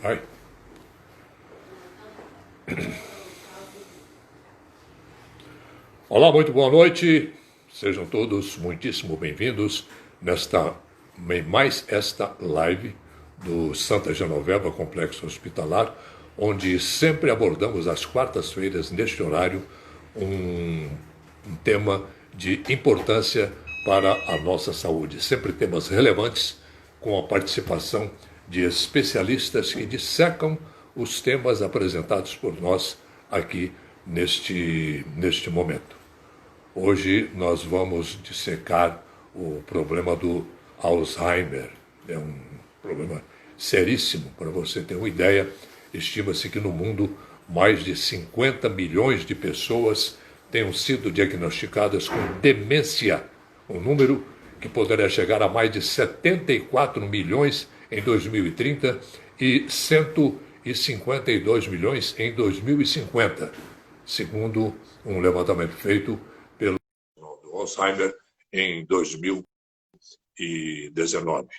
Vai. Olá, muito boa noite. Sejam todos muitíssimo bem-vindos mais esta live do Santa Genoveva Complexo Hospitalar, onde sempre abordamos às quartas-feiras, neste horário, um tema de importância para a nossa saúde. Sempre temas relevantes, com a participação de especialistas que dissecam os temas apresentados por nós aqui neste momento. Hoje nós vamos dissecar o problema do Alzheimer. É um problema seríssimo. Para você ter uma ideia, estima-se que no mundo mais de 50 milhões de pessoas tenham sido diagnosticadas com demência, um número que poderia chegar a mais de 74 milhões em 2030 e 152 milhões em 2050, segundo um levantamento feito pelo Alzheimer em 2019.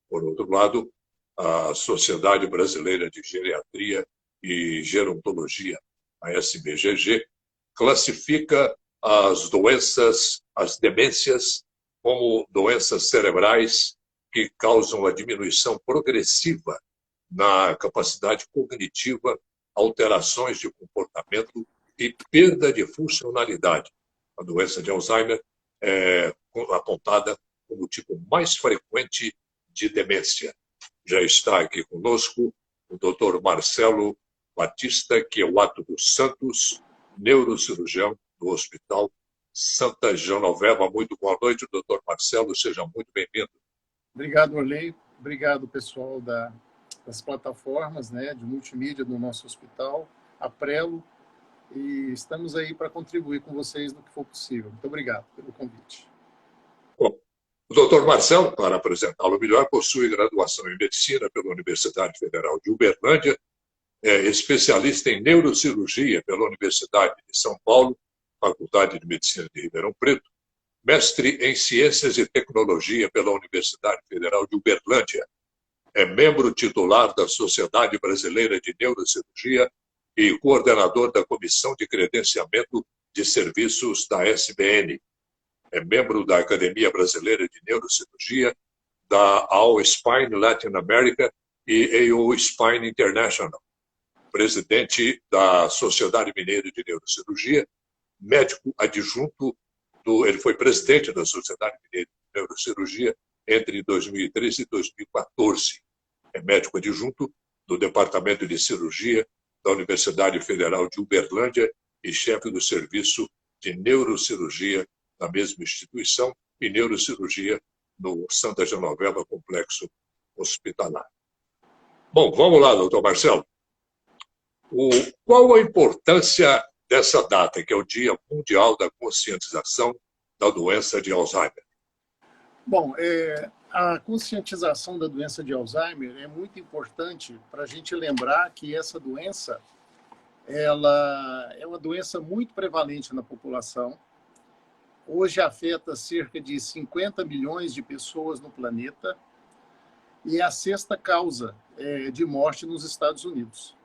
Por outro lado, a Sociedade Brasileira de Geriatria e Gerontologia, a SBGG, classifica as doenças, as demências, como doenças cerebrais que causam a diminuição progressiva na capacidade cognitiva, alterações de comportamento e perda de funcionalidade. A doença de Alzheimer é apontada como o tipo mais frequente de demência. Já está aqui conosco o Dr. Marcelo Batista Queuato dos Santos, neurocirurgião do Hospital Santa Genoveva. Muito boa noite, doutor Marcelo, seja muito bem-vindo. Obrigado, Orley. Obrigado, pessoal das plataformas, de multimídia do nosso hospital, a Prelo, e estamos aí para contribuir com vocês no que for possível. Muito obrigado pelo convite. Bom, o doutor Marcelo, para apresentá-lo melhor, possui graduação em Medicina pela Universidade Federal de Uberlândia, é especialista em neurocirurgia pela Universidade de São Paulo, Faculdade de Medicina de Ribeirão Preto, mestre em Ciências e Tecnologia pela Universidade Federal de Uberlândia, é membro titular da Sociedade Brasileira de Neurocirurgia e coordenador da Comissão de Credenciamento de Serviços da SBN. É membro da Academia Brasileira de Neurocirurgia, da AO Spine Latin America e AO Spine International. Presidente da Sociedade Mineira de Neurocirurgia, médico adjunto ele foi presidente da Sociedade Mineira de Neurocirurgia entre 2013 e 2014. É médico adjunto do Departamento de Cirurgia da Universidade Federal de Uberlândia e chefe do Serviço de Neurocirurgia na mesma instituição e neurocirurgia no Santa Genoveva Complexo Hospitalar. Bom, vamos lá, doutor Marcelo. Qual a importância dessa data, que é o Dia Mundial da Conscientização da Doença de Alzheimer? Bom, a conscientização da doença de Alzheimer é muito importante para a gente lembrar que essa doença ela é uma doença muito prevalente na população. Hoje afeta cerca de 50 milhões de pessoas no planeta e é a sexta causa de morte nos Estados Unidos,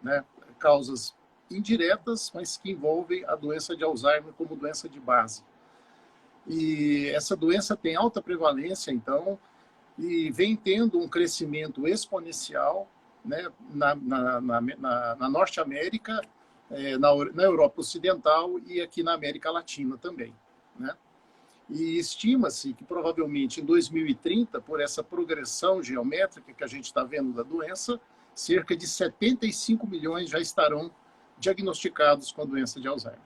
Causas indiretas, mas que envolvem a doença de Alzheimer como doença de base. E essa doença tem alta prevalência, então, e vem tendo um crescimento exponencial na Norte América, na Europa Ocidental e aqui na América Latina também. E estima-se que provavelmente em 2030, por essa progressão geométrica que a gente está vendo da doença, cerca de 75 milhões já estarão diagnosticados com a doença de Alzheimer.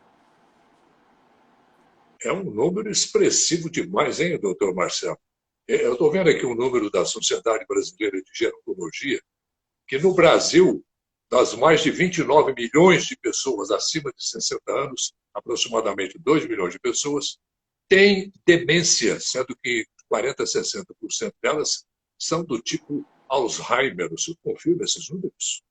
É um número expressivo demais, hein, doutor Marcelo? Eu estou vendo aqui um número da Sociedade Brasileira de Gerontologia, que no Brasil, das mais de 29 milhões de pessoas acima de 60 anos, aproximadamente 2 milhões de pessoas, têm demência, sendo que 40% a 60% delas são do tipo Alzheimer. Você confirma esses números?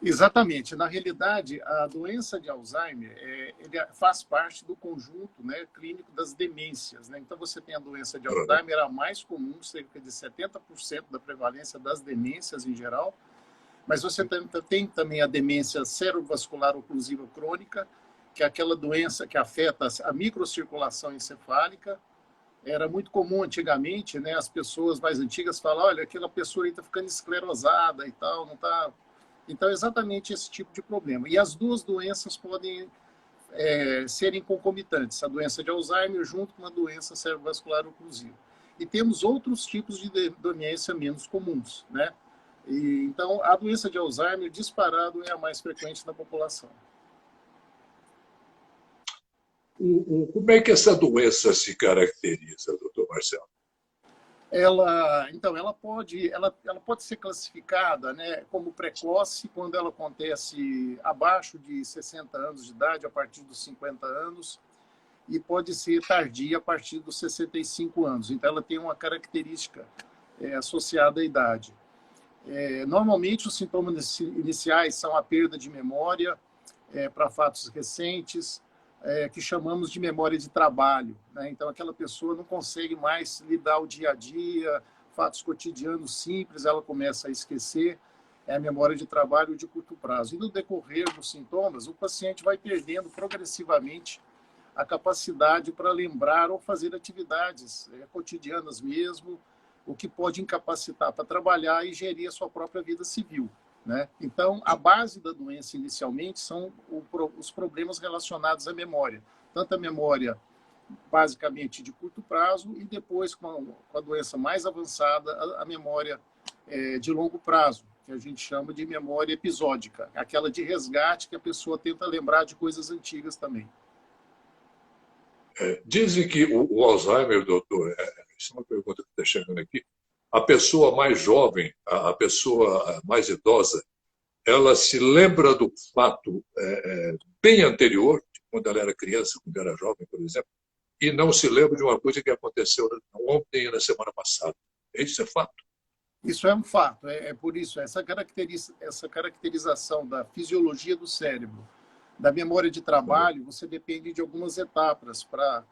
Exatamente. Na realidade, a doença de Alzheimer ele faz parte do conjunto clínico das demências. Então, você tem a doença de Alzheimer, a mais comum, cerca de 70% da prevalência das demências em geral, Mas você tem também a demência cerebrovascular oclusiva crônica, que é aquela doença que afeta a microcirculação encefálica. Era muito comum antigamente, né, as pessoas mais antigas falam, olha, aquela pessoa está ficando esclerosada e tal, não está... Então, é exatamente esse tipo de problema. E as duas doenças podem serem concomitantes, a doença de Alzheimer junto com a doença cerebrovascular oclusiva. E temos outros tipos de demência menos comuns, né? Então, a doença de Alzheimer, disparado, é a mais frequente na população. Como é que essa doença se caracteriza, doutor Marcelo? Ela pode ser classificada, né, como precoce quando ela acontece abaixo de 60 anos de idade, a partir dos 50 anos, e pode ser tardia a partir dos 65 anos. Então, ela tem uma característica associada à idade. Normalmente, os sintomas iniciais são a perda de memória para fatos recentes, que chamamos de memória de trabalho, né? Então, aquela pessoa não consegue mais lidar o dia a dia, fatos cotidianos simples, ela começa a esquecer, é a memória de trabalho de curto prazo. E no decorrer dos sintomas, o paciente vai perdendo progressivamente a capacidade para lembrar ou fazer atividades cotidianas mesmo, o que pode incapacitar para trabalhar e gerir a sua própria vida civil, né? Então, a base da doença inicialmente são os problemas relacionados à memória. Tanto a memória, basicamente, de curto prazo, e depois, com a doença mais avançada, a memória de longo prazo, que a gente chama de memória episódica, aquela de resgate que a pessoa tenta lembrar de coisas antigas também. Dizem que o Alzheimer, doutor, isso é uma pergunta que está chegando aqui, a pessoa mais jovem, a pessoa mais idosa, ela se lembra do fato bem anterior, quando ela era criança, quando era jovem, por exemplo, e não se lembra de uma coisa que aconteceu ontem e na semana passada. Isso é fato. Isso é um fato. Por isso, essa caracterização da fisiologia do cérebro, da memória de trabalho, você depende de algumas etapas para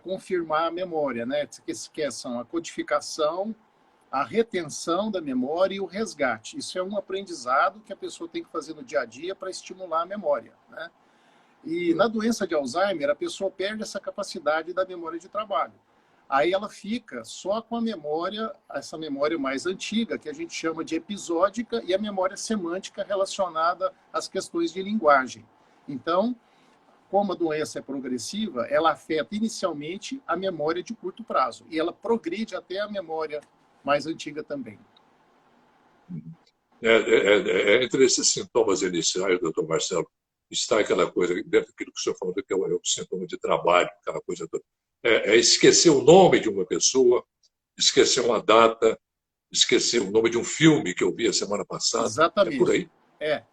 confirmar a memória, né? Que são a codificação, a retenção da memória e o resgate. Isso é um aprendizado que a pessoa tem que fazer no dia a dia para estimular a memória, né? E na doença de Alzheimer, a pessoa perde essa capacidade da memória de trabalho. Aí ela fica só com a memória, essa memória mais antiga, que a gente chama de episódica, e a memória semântica relacionada às questões de linguagem. Então, como a doença é progressiva, ela afeta inicialmente a memória de curto prazo, e ela progride até a memória mais antiga também. Entre esses sintomas iniciais, doutor Marcelo, está aquela coisa, dentro daquilo que o senhor falou, que é o sintoma de trabalho, aquela coisa toda. Esquecer o nome de uma pessoa, esquecer uma data, esquecer o nome de um filme que eu vi a semana passada. Exatamente. É por aí. É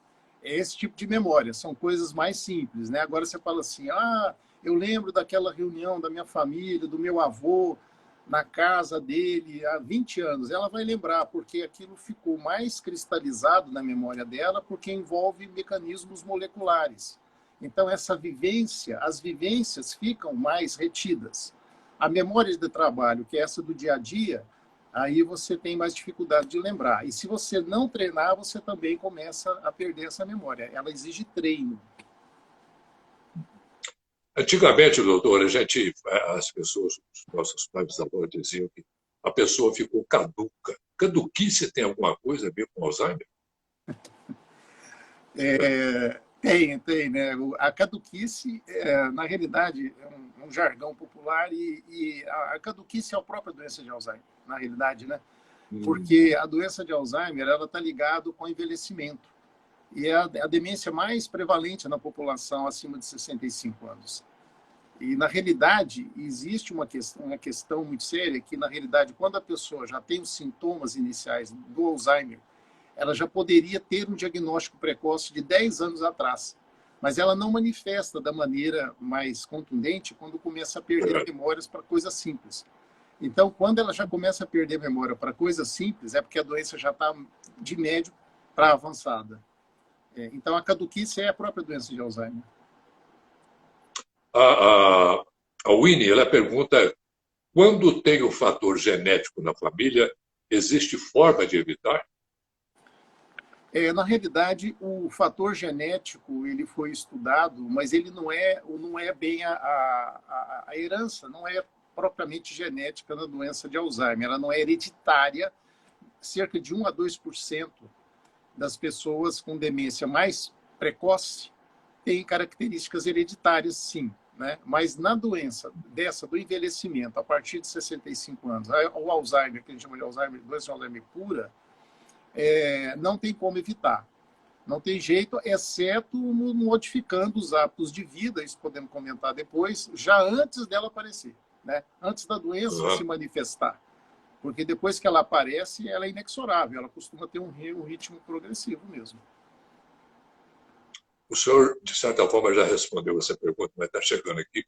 esse tipo de memória, são coisas mais simples, né? Agora você fala assim, eu lembro daquela reunião da minha família, do meu avô, na casa dele há 20 anos. Ela vai lembrar, porque aquilo ficou mais cristalizado na memória dela, porque envolve mecanismos moleculares. Então, essa vivência, as vivências ficam mais retidas. A memória de trabalho, que é essa do dia a dia, aí você tem mais dificuldade de lembrar. E se você não treinar, você também começa a perder essa memória. Ela exige treino. Antigamente, doutor, as pessoas, os nossos pais avós diziam que a pessoa ficou caduca. Caduquice tem alguma coisa a ver com Alzheimer? Tem, né? A caduquice, na realidade, é um jargão popular, e a caduquice é a própria doença de Alzheimer, na realidade, né? Porque a doença de Alzheimer, ela está ligada com o envelhecimento. E é a demência mais prevalente na população acima de 65 anos. E, na realidade, existe uma questão muito séria, que, na realidade, quando a pessoa já tem os sintomas iniciais do Alzheimer, ela já poderia ter um diagnóstico precoce de 10 anos atrás. Mas ela não manifesta da maneira mais contundente quando começa a perder memórias para coisas simples. Então, quando ela já começa a perder memória para coisas simples, é porque a doença já está de médio para avançada. Então, a caduquice é a própria doença de Alzheimer. A Winnie, ela pergunta, quando tem o fator genético na família, existe forma de evitar? Na realidade, o fator genético ele foi estudado, mas ele não é bem a herança, não é propriamente genética na doença de Alzheimer, ela não é hereditária. Cerca de 1 a 2% das pessoas com demência mais precoce têm características hereditárias, sim. Né? Mas na doença dessa, do envelhecimento, a partir de 65 anos, o Alzheimer, que a gente chama de Alzheimer, doença de Alzheimer pura, não tem como evitar. Não tem jeito, exceto modificando os hábitos de vida, isso podemos comentar depois, já antes dela aparecer, né? Antes da doença se manifestar. Porque depois que ela aparece, ela é inexorável, ela costuma ter um ritmo progressivo mesmo. O senhor, de certa forma, já respondeu essa pergunta, mas está chegando aqui.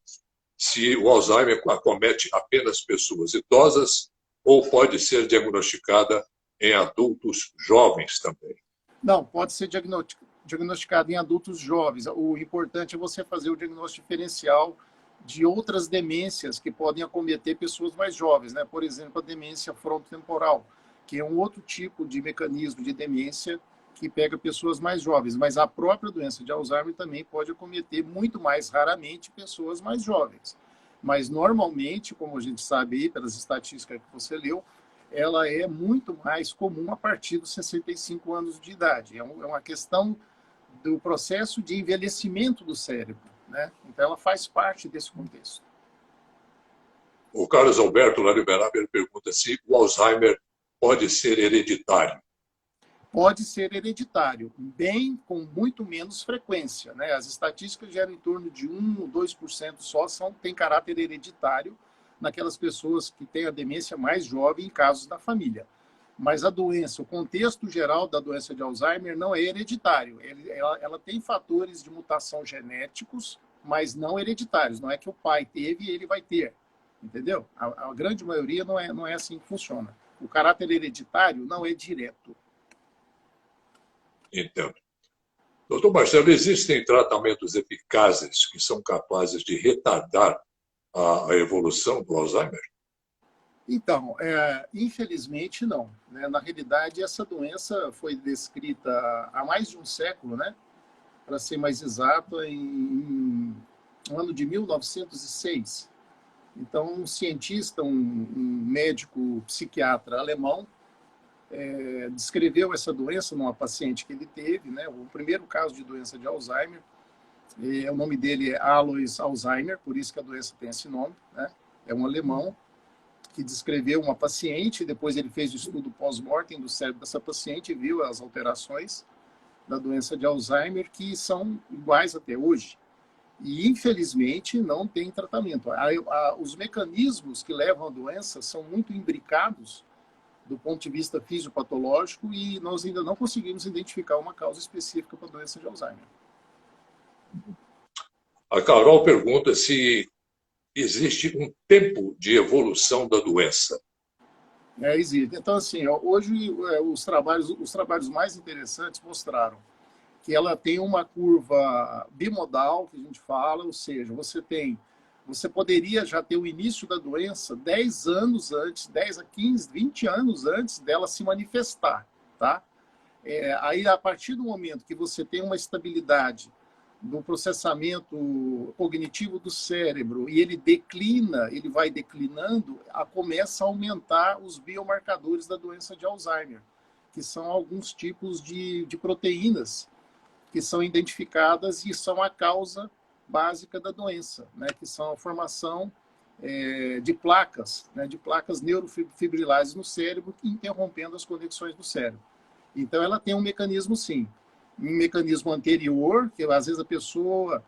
Se o Alzheimer acomete apenas pessoas idosas ou pode ser diagnosticada em adultos jovens também? Não, pode ser diagnosticado em adultos jovens. O importante é você fazer o diagnóstico diferencial de outras demências que podem acometer pessoas mais jovens, né? Por exemplo, a demência frontotemporal, que é um outro tipo de mecanismo de demência que pega pessoas mais jovens, mas a própria doença de Alzheimer também pode acometer, muito mais raramente, pessoas mais jovens. Mas, normalmente, como a gente sabe aí, pelas estatísticas que você leu, ela é muito mais comum a partir dos 65 anos de idade. É uma questão do processo de envelhecimento do cérebro, né? Então, ela faz parte desse contexto. O Carlos Alberto, lá de Uberaba, ele pergunta se o Alzheimer pode ser hereditário. Pode ser hereditário, bem com muito menos frequência, né? As estatísticas geram em torno de 1 ou 2% só têm caráter hereditário naquelas pessoas que têm a demência mais jovem em casos da família. Mas a doença, o contexto geral da doença de Alzheimer não é hereditário. Ela tem fatores de mutação genéticos, mas não hereditários. Não é que o pai teve e ele vai ter, entendeu? A grande maioria não é assim que funciona. O caráter hereditário não é direto. Entendo. Doutor Marcelo, existem tratamentos eficazes que são capazes de retardar a evolução do Alzheimer? Então, infelizmente não. Né? Na realidade, essa doença foi descrita há mais de um século, né? Para ser mais exato, no ano de 1906. Então, um cientista, um médico psiquiatra alemão, descreveu essa doença numa paciente que ele teve, né? O primeiro caso de doença de Alzheimer. O nome dele é Alois Alzheimer, por isso que a doença tem esse nome, né? É um alemão que descreveu uma paciente, depois ele fez o estudo pós-mortem do cérebro dessa paciente e viu as alterações da doença de Alzheimer que são iguais até hoje. E, infelizmente, não tem tratamento. Os mecanismos que levam à doença são muito imbricados do ponto de vista fisiopatológico e nós ainda não conseguimos identificar uma causa específica para a doença de Alzheimer. A Carol pergunta se existe um tempo de evolução da doença. Existe. Então, assim, hoje os trabalhos mais interessantes mostraram que ela tem uma curva bimodal, que a gente fala, ou seja, você poderia já ter o início da doença 10 anos antes, 10 a 15, 20 anos antes dela se manifestar, tá? Aí, a partir do momento que você tem uma estabilidade do processamento cognitivo do cérebro e ele vai declinando, começa a aumentar os biomarcadores da doença de Alzheimer, que são alguns tipos de proteínas que são identificadas e são a causa básica da doença, né, que são a formação de placas, né, de placas neurofibrilares no cérebro, interrompendo as conexões do cérebro. Então, ela tem um mecanismo, sim. Um mecanismo anterior, que às vezes a pessoa,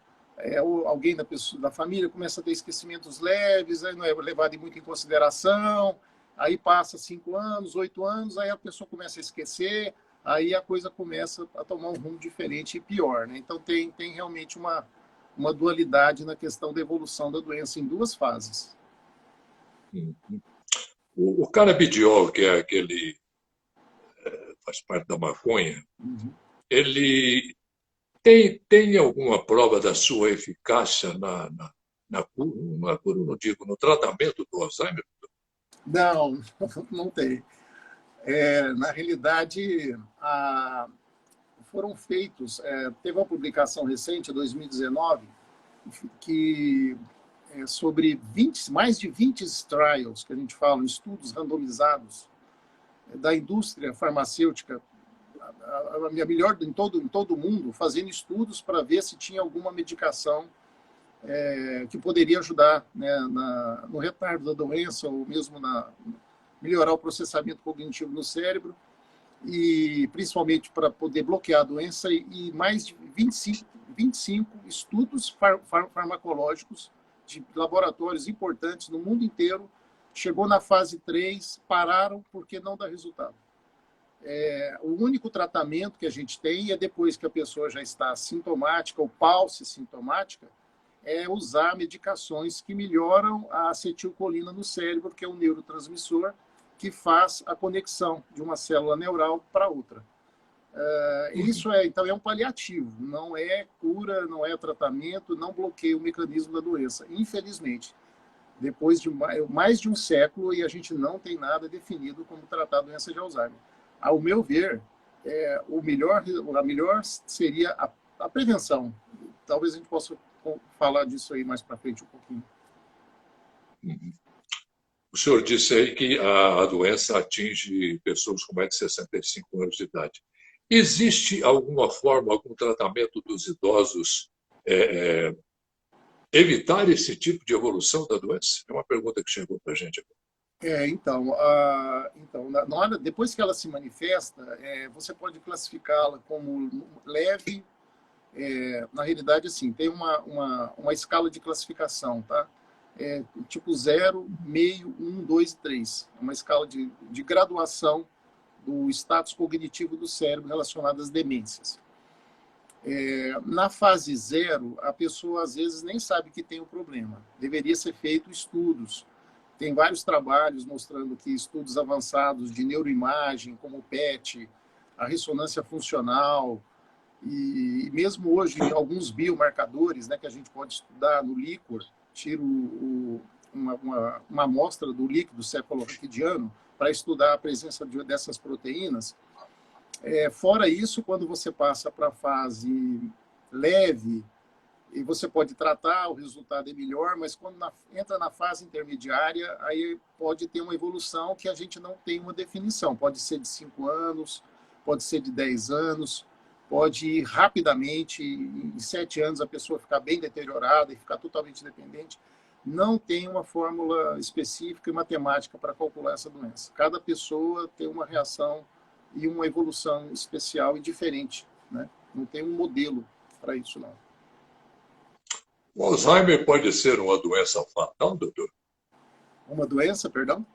alguém da família começa a ter esquecimentos leves, aí não é levado muito em consideração, aí passa 5 anos, 8 anos, aí a pessoa começa a esquecer, aí a coisa começa a tomar um rumo diferente e pior. Né? Então, tem realmente uma dualidade na questão da evolução da doença em 2 fases. O canabidiol, que é aquele faz parte da maconha, ele tem alguma prova da sua eficácia na cura, não digo, no tratamento do Alzheimer? Não, não tem. Na realidade, foram feitos, teve uma publicação recente, 2019, que sobre mais de 20 trials, que a gente fala, estudos randomizados da indústria farmacêutica, a melhor em todo o mundo, fazendo estudos para ver se tinha alguma medicação que poderia ajudar, né, no retardo da doença ou mesmo melhorar o processamento cognitivo no cérebro, e principalmente para poder bloquear a doença, e mais de 25 estudos farmacológicos de laboratórios importantes no mundo inteiro, chegou na fase 3, pararam porque não dá resultado. O único tratamento que a gente tem é depois que a pessoa já está sintomática ou sintomática, é usar medicações que melhoram a acetilcolina no cérebro, que é um neurotransmissor que faz a conexão de uma célula neural para outra. Isso então é um paliativo, não é cura, não é tratamento, não bloqueia o mecanismo da doença. Infelizmente, depois de mais de um século, e a gente não tem nada definido como tratar a doença de Alzheimer. Ao meu ver, a melhor seria a prevenção. Talvez a gente possa falar disso aí mais para frente um pouquinho. O senhor disse aí que a doença atinge pessoas com mais de 65 anos de idade. Existe alguma forma, algum tratamento dos idosos evitar esse tipo de evolução da doença? É uma pergunta que chegou para a gente agora. Depois que ela se manifesta, você pode classificá-la como leve. Na realidade, assim, tem uma escala de classificação, tá? Tipo 0, meio, 1, 2 e 3. Uma escala de graduação do status cognitivo do cérebro relacionado às demências. Na fase 0, a pessoa às vezes nem sabe que tem o problema. Deveria ser feito estudos. Tem vários trabalhos mostrando que estudos avançados de neuroimagem, como o PET, a ressonância funcional, e mesmo hoje alguns biomarcadores, né, que a gente pode estudar no líquor, tiro uma amostra do líquido cefalorraquidiano para estudar a presença dessas proteínas. Fora isso, quando você passa para a fase leve, e você pode tratar, o resultado é melhor, mas quando entra na fase intermediária, aí pode ter uma evolução que a gente não tem uma definição. Pode ser de 5 anos, pode ser de 10 anos, pode ir rapidamente, em 7 anos a pessoa ficar bem deteriorada e ficar totalmente dependente. Não tem uma fórmula específica e matemática para calcular essa doença. Cada pessoa tem uma reação e uma evolução especial e diferente, né? Não tem um modelo para isso, não. O Alzheimer pode ser uma doença fatal, doutor? Uma doença, perdão?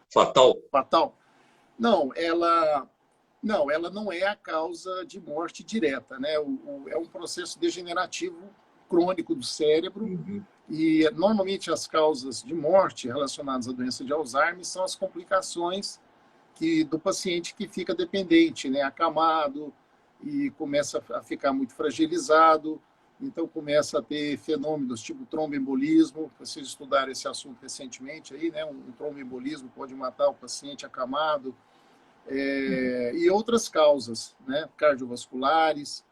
Fatal? Fatal? Não, ela não é a causa de morte direta, né? É um processo degenerativo crônico do cérebro. E normalmente as causas de morte relacionadas à doença de Alzheimer são as complicações do paciente que fica dependente, né? Acamado, e começa a ficar muito fragilizado, então começa a ter fenômenos tipo tromboembolismo. Vocês estudaram esse assunto recentemente aí, né? Um tromboembolismo pode matar o paciente acamado. E outras causas, né, cardiovasculares,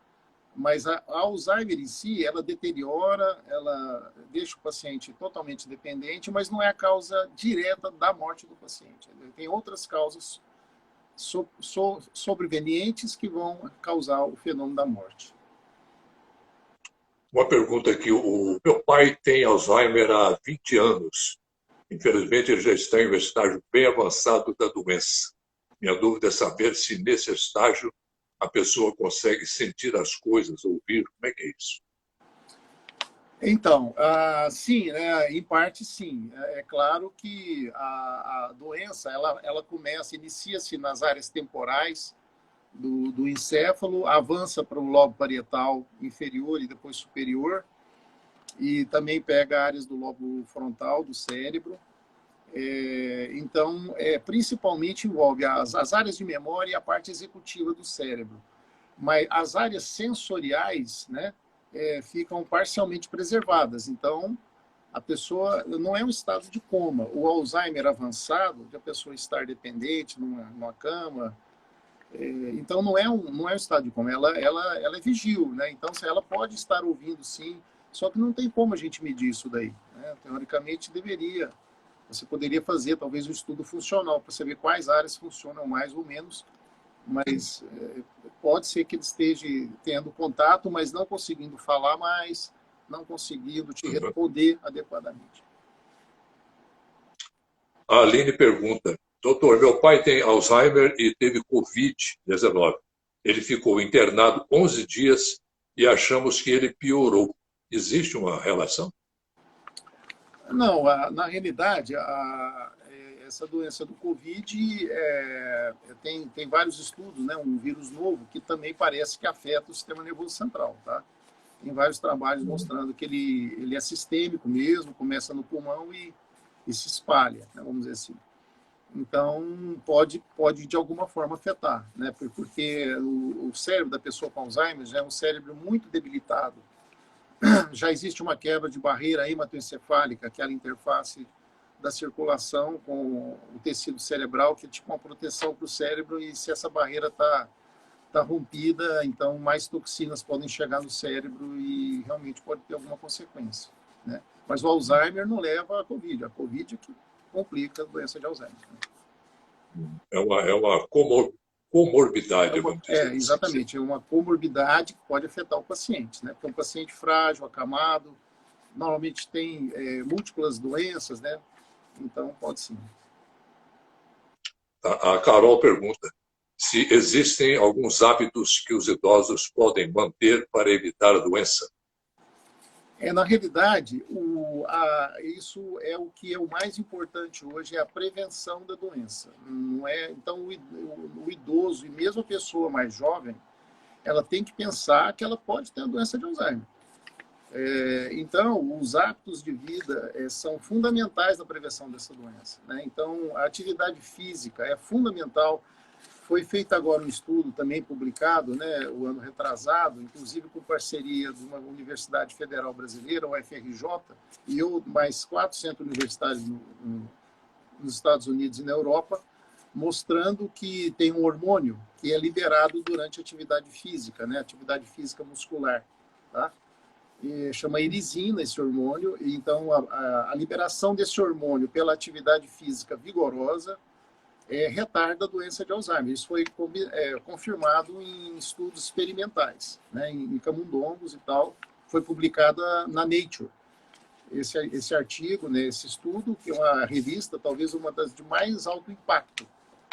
mas a Alzheimer em si, ela deteriora, ela deixa o paciente totalmente dependente, mas não é a causa direta da morte do paciente. Tem outras causas sobrevenientes que vão causar o fenômeno da morte. Uma pergunta aqui. O meu pai tem Alzheimer há 20 anos. Infelizmente, ele já está em um estágio bem avançado da doença. Minha dúvida é saber se nesse estágio a pessoa consegue sentir as coisas, ouvir. Como é que é isso? Então, sim, né, em parte sim. É claro que a doença ela inicia-se nas áreas temporais do encéfalo, avança para o lobo parietal inferior e depois superior, e também pega áreas do lobo frontal do cérebro. Então, principalmente envolve as áreas de memória e a parte executiva do cérebro. Mas as áreas sensoriais, né, ficam parcialmente preservadas. Então, a pessoa não é um estado de coma. O Alzheimer avançado, de a pessoa estar dependente numa cama, Então, não é um estado de coma, ela é vigível, né? Então, ela pode estar ouvindo, sim, só que não tem como a gente medir isso daí, né? Teoricamente, você poderia fazer, talvez, um estudo funcional para saber quais áreas funcionam mais ou menos, mas pode ser que ele esteja tendo contato, mas não conseguindo falar mais, não conseguindo te Uhum. responder adequadamente. A Aline pergunta: doutor, meu pai tem Alzheimer e teve Covid-19. Ele ficou internado 11 dias e achamos que ele piorou. Existe uma relação? Não, na realidade, essa doença do Covid tem vários estudos, né? Um vírus novo que também parece que afeta o sistema nervoso central, tá? Tem vários trabalhos mostrando que ele é sistêmico mesmo, começa no pulmão e se espalha, né? Vamos dizer assim. Então, pode de alguma forma afetar, né? Porque o cérebro da pessoa com Alzheimer já é um cérebro muito debilitado. Já existe uma quebra de barreira hematoencefálica, aquela interface da circulação com o tecido cerebral, que é tipo uma proteção para o cérebro, e se essa barreira tá rompida, então mais toxinas podem chegar no cérebro e realmente pode ter alguma consequência, né? Mas o Alzheimer não leva a Covid é que complica a doença de Alzheimer, né? É uma comorbidade, vamos dizer assim. Exatamente, é uma comorbidade que pode afetar o paciente, né? Porque é um paciente frágil, acamado, normalmente tem múltiplas doenças, né? Então, pode sim. A Carol pergunta se existem alguns hábitos que os idosos podem manter para evitar a doença. Na realidade, isso é o que é o mais importante hoje, é a prevenção da doença. Não é, então, o idoso e mesmo a pessoa mais jovem, ela tem que pensar que ela pode ter a doença de Alzheimer. Então, os hábitos de vida são fundamentais na prevenção dessa doença, né? Então, a atividade física é fundamental. Foi feito agora um estudo também publicado, né, o ano retrasado, inclusive com parceria de uma Universidade Federal Brasileira, o UFRJ, e mais 4 centros universitários nos Estados Unidos e na Europa, mostrando que tem um hormônio que é liberado durante a atividade física, né, atividade física muscular, tá? Chama erisina esse hormônio, e então a liberação desse hormônio pela atividade física vigorosa retarda a doença de Alzheimer. Isso foi confirmado em estudos experimentais, né, em camundongos e tal. Foi publicada na Nature. Esse artigo, né, esse estudo, que é uma revista, talvez uma das de mais alto impacto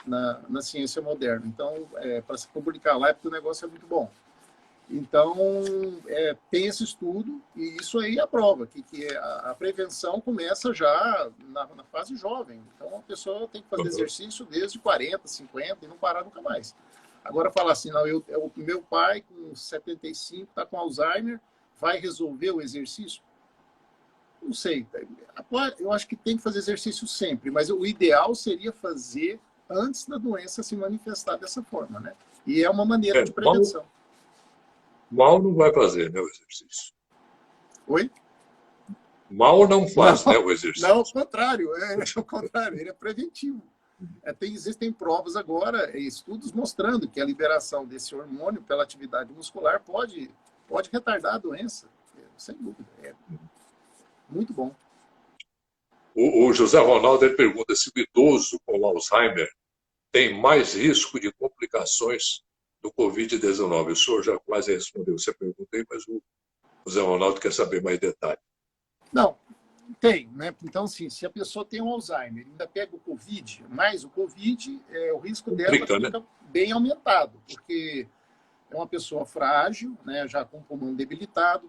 na ciência moderna. Então, para se publicar lá é porque o negócio é muito bom. Então, tem esse estudo, e isso aí é a prova, que a prevenção começa já na fase jovem. Então, a pessoa tem que fazer exercício desde 40, 50 e não parar nunca mais. Agora, falar assim, não, o meu pai com 75 está com Alzheimer, vai resolver o exercício? Não sei. Eu acho que tem que fazer exercício sempre, mas o ideal seria fazer antes da doença se manifestar dessa forma, né? E é uma maneira de prevenção. Mal não vai fazer, né, o exercício. Oi? Mal não faz, não, né, o exercício. Não, ao contrário, ele é preventivo. Existem provas agora, estudos mostrando que a liberação desse hormônio pela atividade muscular pode retardar a doença, sem dúvida. É muito bom. O José Ronaldo ele pergunta se o idoso com Alzheimer tem mais risco de complicações do Covid-19. O senhor já quase respondeu essa pergunta aí, mas o José Ronaldo quer saber mais detalhes. Não, tem, né? Então, assim, se a pessoa tem um Alzheimer e ainda pega o Covid, mais o Covid, o risco dela fica bem aumentado, porque é uma pessoa frágil, né? Já com o pulmão debilitado,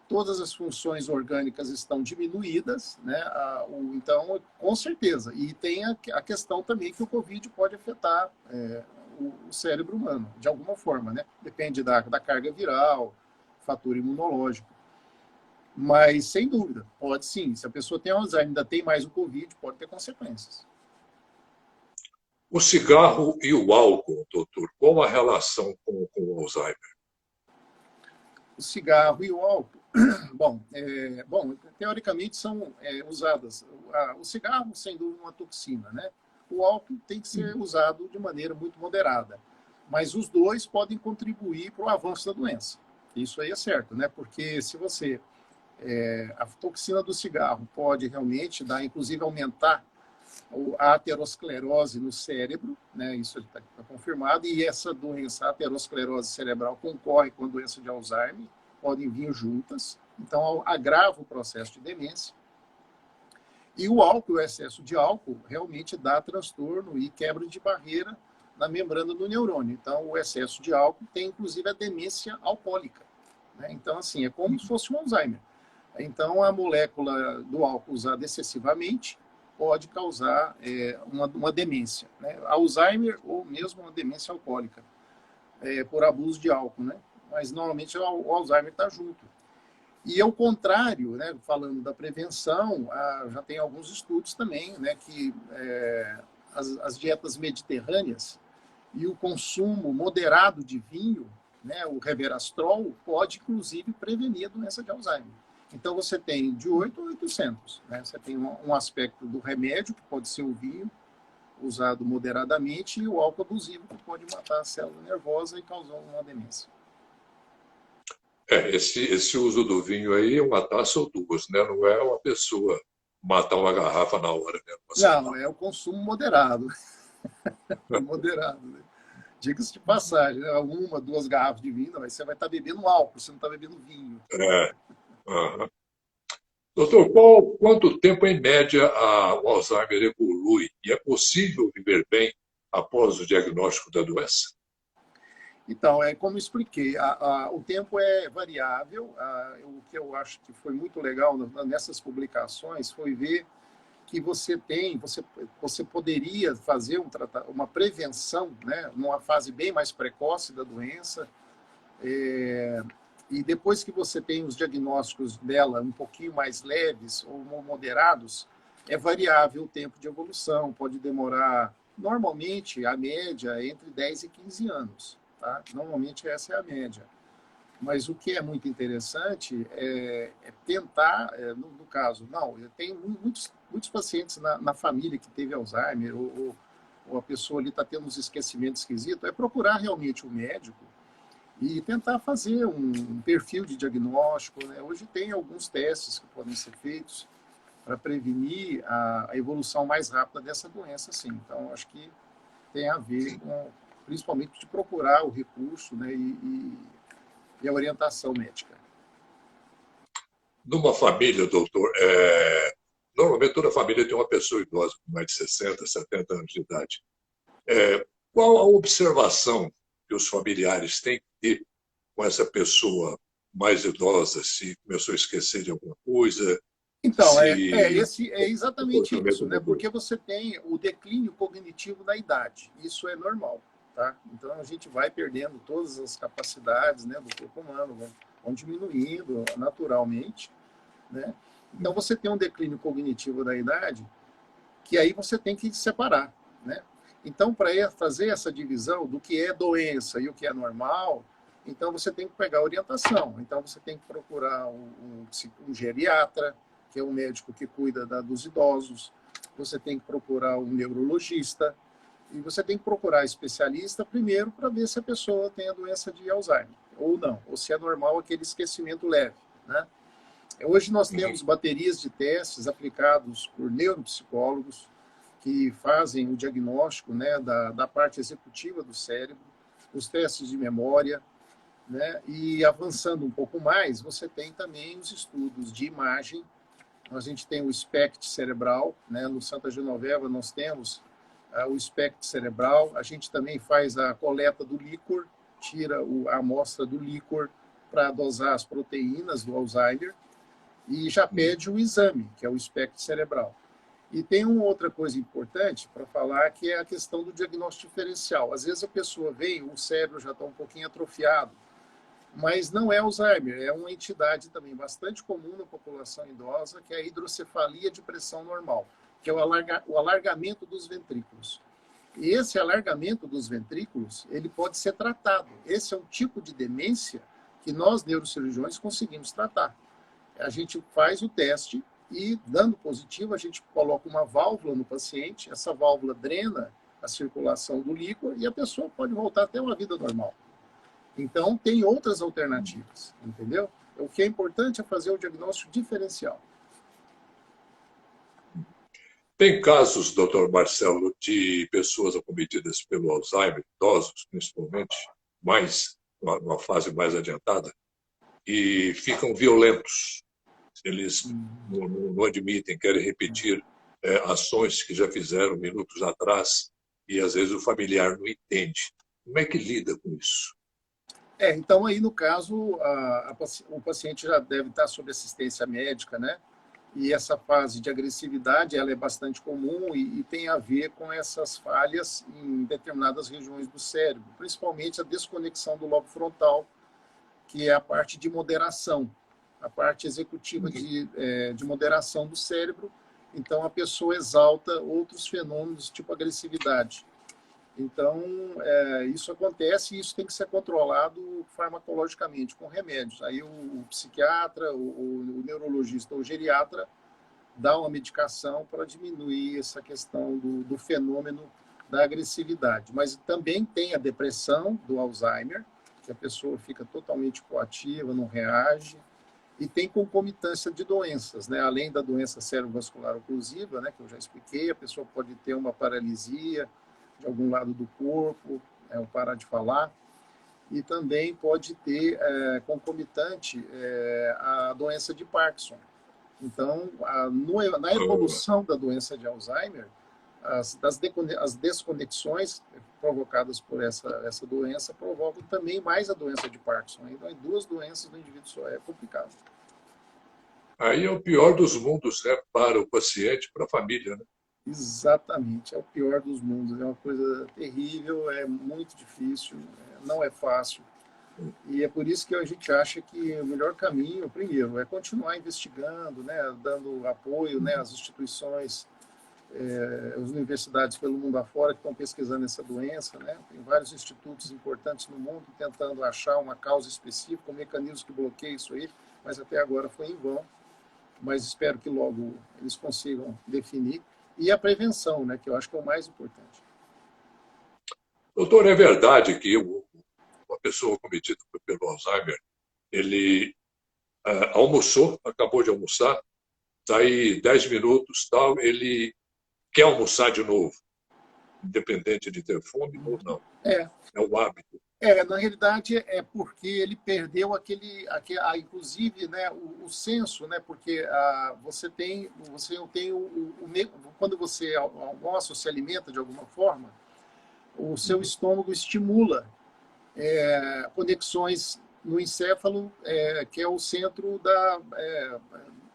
todas as funções orgânicas estão diminuídas, né? Então, com certeza. E tem a questão também que o Covid pode afetar o cérebro humano, de alguma forma, né? Depende da carga viral, fator imunológico. Mas, sem dúvida, pode sim. Se a pessoa tem Alzheimer, ainda tem mais o Covid, pode ter consequências. O cigarro e o álcool, doutor, qual a relação com o Alzheimer? O cigarro e o álcool, bom, teoricamente são usadas. O cigarro, sem dúvida, é uma toxina, né? O álcool tem que ser usado de maneira muito moderada. Mas os dois podem contribuir para o avanço da doença. Isso aí é certo, né? Porque se você... a toxina do cigarro pode realmente dar, inclusive aumentar a aterosclerose no cérebro, né? Isso está confirmado, e essa doença, a aterosclerose cerebral, concorre com a doença de Alzheimer, podem vir juntas, então agrava o processo de demência. E o álcool, o excesso de álcool, realmente dá transtorno e quebra de barreira na membrana do neurônio. Então, o excesso de álcool tem, inclusive, a demência alcoólica, né? Então, assim, é como se fosse um Alzheimer. Então, a molécula do álcool usada excessivamente pode causar uma demência, né? Alzheimer ou mesmo uma demência alcoólica, por abuso de álcool, né? Mas, normalmente, o Alzheimer está junto. E ao contrário, né, falando da prevenção, já tem alguns estudos também, né, que as dietas mediterrâneas e o consumo moderado de vinho, né, o resveratrol, pode, inclusive, prevenir a doença de Alzheimer. Então, você tem de 8 a 800. Né? Você tem um aspecto do remédio, que pode ser o vinho, usado moderadamente, e o álcool abusivo, que pode matar a célula nervosa e causar uma demência. Esse uso do vinho aí é uma taça ou duas, né? Não é uma pessoa matar uma garrafa na hora mesmo. Não, é o consumo moderado. Moderado, né? Diga-se de passagem, né? Uma, duas garrafas de vinho, mas você vai estar bebendo álcool, você não está bebendo vinho. Uhum. Doutor, quanto tempo, em média, o Alzheimer evolui e é possível viver bem após o diagnóstico da doença? Então, como expliquei, o tempo é variável. O que eu acho que foi muito legal nessas publicações foi ver que você poderia fazer uma prevenção, né, numa fase bem mais precoce da doença, e depois que você tem os diagnósticos dela um pouquinho mais leves ou moderados, é variável o tempo de evolução, pode demorar, normalmente, a média é entre 10 e 15 anos. Tá? Normalmente essa é a média. Mas o que é muito interessante é tentar, no caso, não, eu tenho muitos pacientes na família que teve Alzheimer, ou a pessoa ali está tendo uns esquecimentos esquisitos, é procurar realmente o médico e tentar fazer um perfil de diagnóstico, né? Hoje tem alguns testes que podem ser feitos para prevenir a evolução mais rápida dessa doença, sim. Então, acho que tem a ver com, principalmente, de procurar o recurso, né, e a orientação médica. Numa família, doutor, normalmente toda família tem uma pessoa idosa com mais de 60, 70 anos de idade. Qual a observação que os familiares têm que ter com essa pessoa mais idosa, se começou a esquecer de alguma coisa? Então, Se é exatamente isso, comportamento né? mudou. Porque você tem o declínio cognitivo da idade. Isso é normal, tá? Então, a gente vai perdendo todas as capacidades, né, do corpo humano, vão diminuindo naturalmente, né? Então, você tem um declínio cognitivo da idade que aí você tem que separar, né? Então, para fazer essa divisão do que é doença e o que é normal, então você tem que pegar orientação. Então, você tem que procurar um geriatra, que é um médico que cuida dos idosos. Você tem que procurar um neurologista. E você tem que procurar especialista primeiro para ver se a pessoa tem a doença de Alzheimer ou não, ou se é normal aquele esquecimento leve, né? Hoje nós temos baterias de testes aplicados por neuropsicólogos que fazem o diagnóstico, né, da parte executiva do cérebro, os testes de memória, né? E avançando um pouco mais, você tem também os estudos de imagem. A gente tem o SPECT cerebral, né? No Santa Genoveva nós temos o SPECT cerebral. A gente também faz a coleta do líquor, tira a amostra do líquor para dosar as proteínas do Alzheimer e já pede o exame, que é o SPECT cerebral. E tem uma outra coisa importante para falar, que é a questão do diagnóstico diferencial. Às vezes a pessoa vem, o cérebro já está um pouquinho atrofiado, mas não é Alzheimer, é uma entidade também bastante comum na população idosa, que é a hidrocefalia de pressão normal, que é o alargamento dos ventrículos. E esse alargamento dos ventrículos, ele pode ser tratado. Esse é um tipo de demência que nós, neurocirurgiões, conseguimos tratar. A gente faz o teste e, dando positivo, a gente coloca uma válvula no paciente, essa válvula drena a circulação do líquor e a pessoa pode voltar até uma vida normal. Então, tem outras alternativas, entendeu? O que é importante é fazer o diagnóstico diferencial. Tem casos, doutor Marcelo, de pessoas acometidas pelo Alzheimer, idosos principalmente, mais, numa fase mais adiantada, e ficam violentos. Eles não admitem, querem repetir ações que já fizeram minutos atrás, e às vezes o familiar não entende. Como é que lida com isso? Então aí no caso, o paciente já deve estar sob assistência médica, né? E essa fase de agressividade, ela é bastante comum e tem a ver com essas falhas em determinadas regiões do cérebro, principalmente a desconexão do lobo frontal, que é a parte de moderação, a parte executiva de moderação do cérebro. Então, a pessoa exalta outros fenômenos, tipo agressividade. Então, isso acontece e isso tem que ser controlado farmacologicamente, com remédios. Aí o psiquiatra, o neurologista ou o geriatra dá uma medicação para diminuir essa questão do fenômeno da agressividade. Mas também tem a depressão do Alzheimer, que a pessoa fica totalmente coativa, não reage, e tem concomitância de doenças, né? Além da doença cerebrovascular oclusiva, né, que eu já expliquei, a pessoa pode ter uma paralisia de algum lado do corpo, ou parar de falar, e também pode ter concomitante a doença de Parkinson. Então, na evolução da doença de Alzheimer, as desconexões provocadas por essa doença provocam também mais a doença de Parkinson. Então, em duas doenças no indivíduo só é complicado. Aí é o pior dos mundos, né, para o paciente, para a família, né? Exatamente, é o pior dos mundos. É uma coisa terrível, é muito difícil, não é fácil. E é por isso que a gente acha que o melhor caminho, primeiro, é continuar investigando, né, dando apoio, né, às instituições, as universidades pelo mundo afora que estão pesquisando essa doença, né? Tem vários institutos importantes no mundo tentando achar uma causa específica, um mecanismo que bloqueie isso aí, mas até agora foi em vão. Mas espero que logo eles consigam definir. E a prevenção, né, que eu acho que é o mais importante. Doutor, é verdade que uma pessoa acometida pelo Alzheimer, ele almoçou, acabou de almoçar, daí 10 minutos, tal, ele quer almoçar de novo, independente de ter fome ou não. É o hábito. Na realidade, é porque ele perdeu inclusive, né, o senso, né, porque você tem quando você almoça ou se alimenta de alguma forma, o seu estômago estimula conexões no encéfalo, que é o centro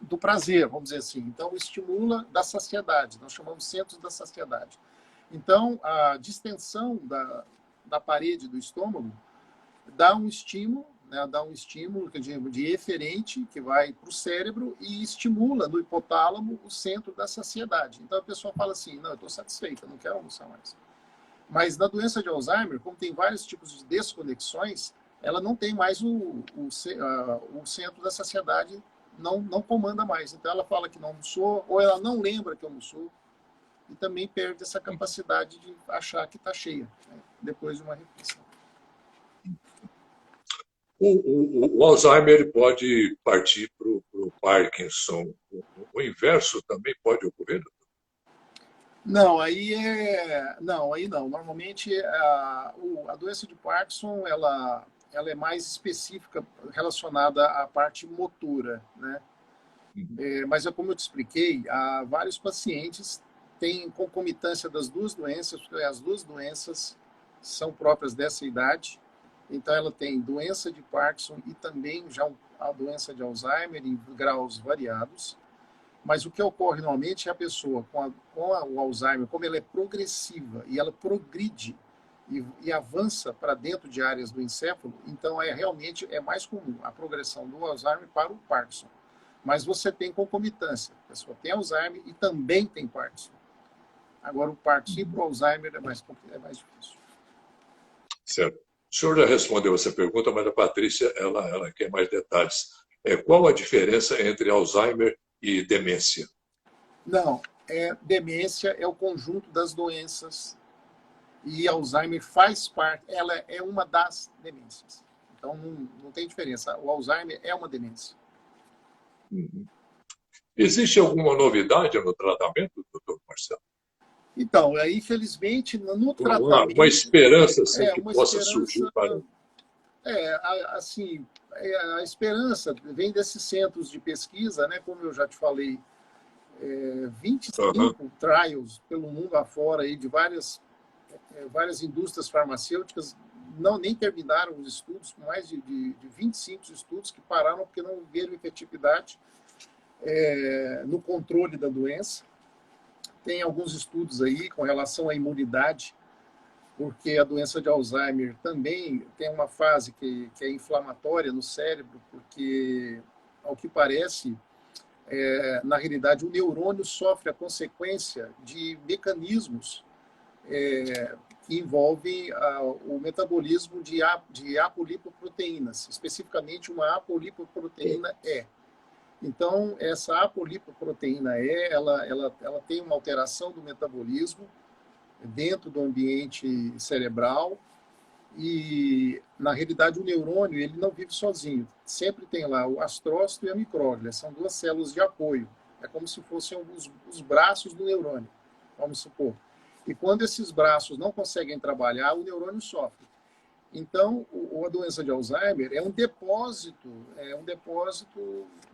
do prazer, vamos dizer assim. Então, estimula da saciedade, nós chamamos centros da saciedade. Então, a distensão da parede do estômago dá um estímulo, né, de eferente que vai para o cérebro e estimula no hipotálamo o centro da saciedade. Então, a pessoa fala assim, não, eu estou satisfeita, não quero almoçar mais. Mas na doença de Alzheimer, como tem vários tipos de desconexões, ela não tem mais o centro da saciedade, não comanda mais. Então ela fala que não almoçou, ou ela não lembra que almoçou, e também perde essa capacidade de achar que está cheia, né, depois de uma refeição. O Alzheimer pode partir para o Parkinson. O inverso também pode ocorrer? Não, aí não. Normalmente a doença de Parkinson ela é mais específica relacionada à parte motora, né? Mas como eu te expliquei, há vários pacientes têm concomitância das duas doenças, porque as duas doenças são próprias dessa idade. Então ela tem doença de Parkinson e também já a doença de Alzheimer em graus variados. Mas o que ocorre normalmente é a pessoa com o Alzheimer, como ela é progressiva e ela progride e avança para dentro de áreas do encéfalo, então realmente é mais comum a progressão do Alzheimer para o Parkinson. Mas você tem concomitância. A pessoa tem Alzheimer e também tem Parkinson. Agora, o Parkinson para o Alzheimer é mais difícil. Certo. O senhor já respondeu essa pergunta, mas a Patrícia ela quer mais detalhes. Qual a diferença entre Alzheimer e demência? Não, demência é o conjunto das doenças E Alzheimer faz parte, ela é uma das demências. Então, não tem diferença. O Alzheimer é uma demência. Uhum. Existe alguma novidade no tratamento, doutor Marcelo? Então, infelizmente, no Uma tratamento, esperança assim, que uma possa surgir esperança, para... assim, a esperança vem desses centros de pesquisa, né? Como eu já te falei, Uhum. 25 trials pelo mundo afora aí de várias indústrias farmacêuticas nem terminaram os estudos, com mais de 25 estudos que pararam porque não viram efetividade no controle da doença. Tem alguns estudos aí com relação à imunidade, porque a doença de Alzheimer também tem uma fase que é inflamatória no cérebro, porque, ao que parece, na realidade, o neurônio sofre a consequência de mecanismos que envolvem o metabolismo de apolipoproteínas, especificamente uma apolipoproteína E. Então, essa apolipoproteína E, ela tem uma alteração do metabolismo dentro do ambiente cerebral e, na realidade, o neurônio ele não vive sozinho. Sempre tem lá o astrócito e a micróglia, são duas células de apoio. É como se fossem os braços do neurônio, vamos supor. E quando esses braços não conseguem trabalhar, o neurônio sofre. Então, a doença de Alzheimer é um depósito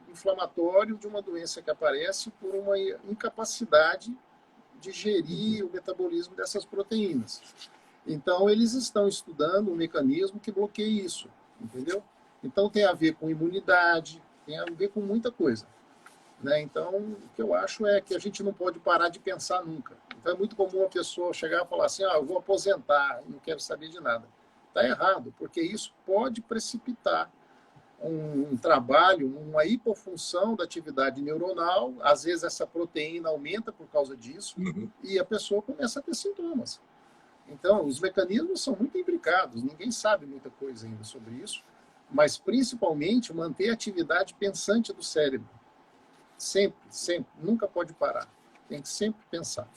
inflamatório de uma doença que aparece por uma incapacidade de gerir o metabolismo dessas proteínas. Então, eles estão estudando um mecanismo que bloqueia isso, entendeu? Então, tem a ver com imunidade, tem a ver com muita coisa. Né? Então, o que eu acho é que a gente não pode parar de pensar nunca. Então, é muito comum a pessoa chegar e falar assim, eu vou aposentar, não quero saber de nada. Está errado, porque isso pode precipitar um trabalho, uma hipofunção da atividade neuronal, às vezes essa proteína aumenta por causa disso, e a pessoa começa a ter sintomas. Então, os mecanismos são muito imbricados, ninguém sabe muita coisa ainda sobre isso, mas principalmente manter a atividade pensante do cérebro. Sempre, sempre, nunca pode parar. Tem que sempre pensar.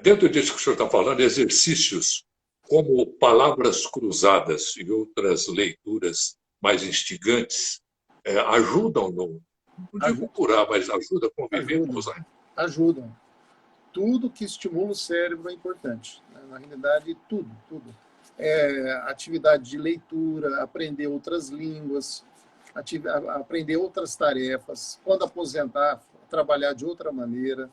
Dentro disso que o senhor está falando, exercícios como palavras cruzadas e outras leituras mais instigantes ajudam, não digo curar, mas ajuda a conviver com os Alzheimer. Ajudam. Tudo que estimula o cérebro é importante. Na realidade, tudo. Atividade de leitura, aprender outras línguas, aprender outras tarefas, quando aposentar, trabalhar de outra maneira,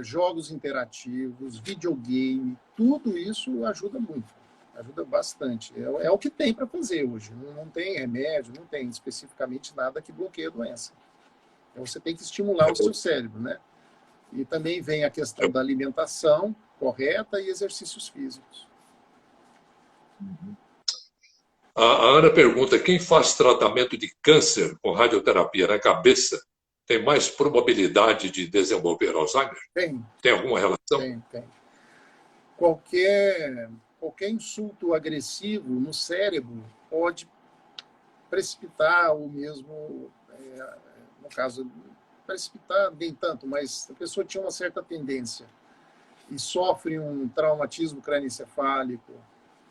jogos interativos, videogame, tudo isso ajuda muito, ajuda bastante. É o que tem para fazer hoje. Não tem remédio, não tem especificamente nada que bloqueie a doença. Então, você tem que estimular o seu cérebro, né? E também vem a questão da alimentação correta e exercícios físicos. A Ana pergunta, quem faz tratamento de câncer com radioterapia na cabeça tem mais probabilidade de desenvolver Alzheimer? Tem alguma relação? Tem. Qualquer insulto agressivo no cérebro pode precipitar o mesmo, no caso, precipitar nem tanto, mas a pessoa tinha uma certa tendência e sofre um traumatismo crânioencefálico,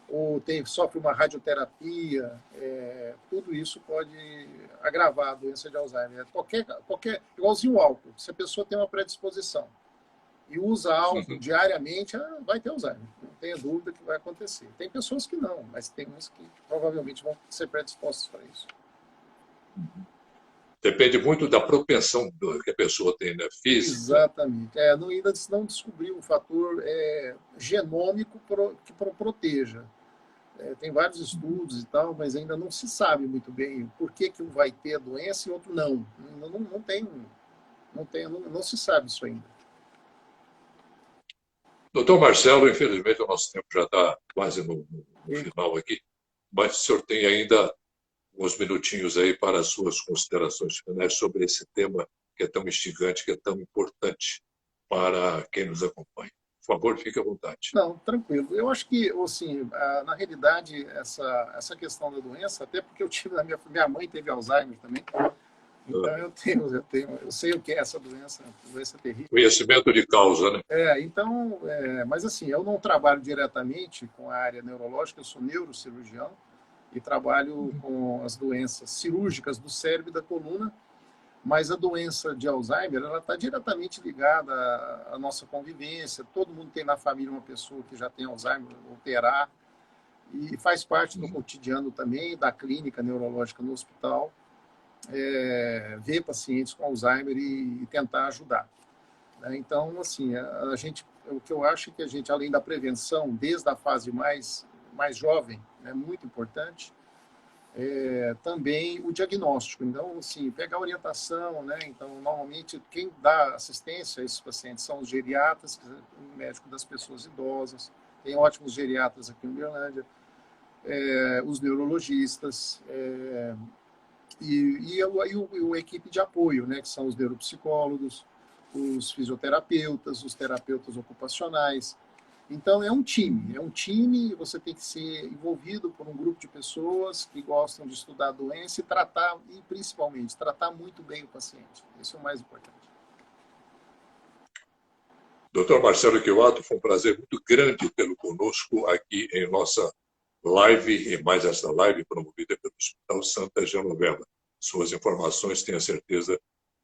ou sofre uma radioterapia, tudo isso pode agravar a doença de Alzheimer. Igualzinho o álcool, se a pessoa tem uma predisposição e usa álcool diariamente, vai ter Alzheimer. Não tenha dúvida que vai acontecer. Tem pessoas que não, mas tem uns que provavelmente vão ser predispostos para isso. Depende muito da propensão que a pessoa tem, né? Física. Exatamente. Ainda não descobriu um fator genômico que proteja. Tem vários estudos e tal, mas ainda não se sabe muito bem por que um vai ter a doença e outro não. Não se sabe isso ainda. Doutor Marcelo, infelizmente o nosso tempo já está quase no final aqui, mas o senhor tem ainda uns minutinhos aí para as suas considerações finais sobre esse tema que é tão instigante, que é tão importante para quem nos acompanha. Por favor, fique à vontade. Não, tranquilo. Eu acho que, assim, na realidade, essa questão da doença, até porque minha mãe teve Alzheimer também, Então eu sei o que é essa doença, doença terrível. Conhecimento de causa, né? Então, mas assim, eu não trabalho diretamente com a área neurológica, eu sou neurocirurgião e trabalho com as doenças cirúrgicas do cérebro e da coluna, mas a doença de Alzheimer, ela está diretamente ligada à nossa convivência. Todo mundo tem na família uma pessoa que já tem Alzheimer ou terá, e faz parte do cotidiano também da clínica neurológica no hospital, ver pacientes com Alzheimer e tentar ajudar. Então, assim, o que eu acho é que a gente, além da prevenção, desde a fase mais jovem, é muito importante, também o diagnóstico. Então, assim, pegar a orientação, né? Então, normalmente, quem dá assistência a esses pacientes são os geriatras, o médico das pessoas idosas, tem ótimos geriatras aqui em Uberlândia, os neurologistas, e a equipe de apoio, né? Que são os neuropsicólogos, os fisioterapeutas, os terapeutas ocupacionais. Então, é um time, você tem que ser envolvido por um grupo de pessoas que gostam de estudar a doença e tratar, e principalmente, tratar muito bem o paciente. Isso é o mais importante. Doutor Marcelo Queiroz, foi um prazer muito grande tê-lo conosco aqui em nossa live, e mais esta live promovida pelo Hospital Santa Genoveva. Suas informações, tenho certeza,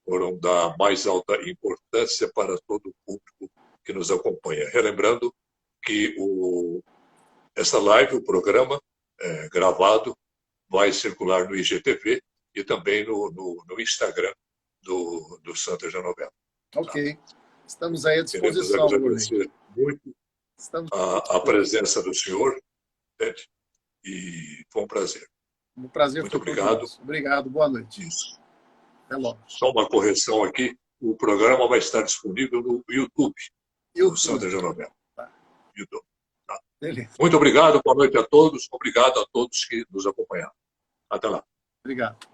foram da mais alta importância para todo o público que nos acompanha. Relembrando que essa live, o programa gravado, vai circular no IGTV e também no Instagram do Santa Genoveva. Ok. Tá? Estamos aí à disposição. Queremos agradecer muito a presença do senhor, e foi um prazer. Um prazer. Muito obrigado. Obrigado, boa noite. Isso. Até logo. Só uma correção aqui, o programa vai estar disponível no YouTube. Do Santa Genoveva. Tá. YouTube. Tá. Beleza. Muito obrigado, boa noite a todos. Obrigado a todos que nos acompanharam. Até lá. Obrigado.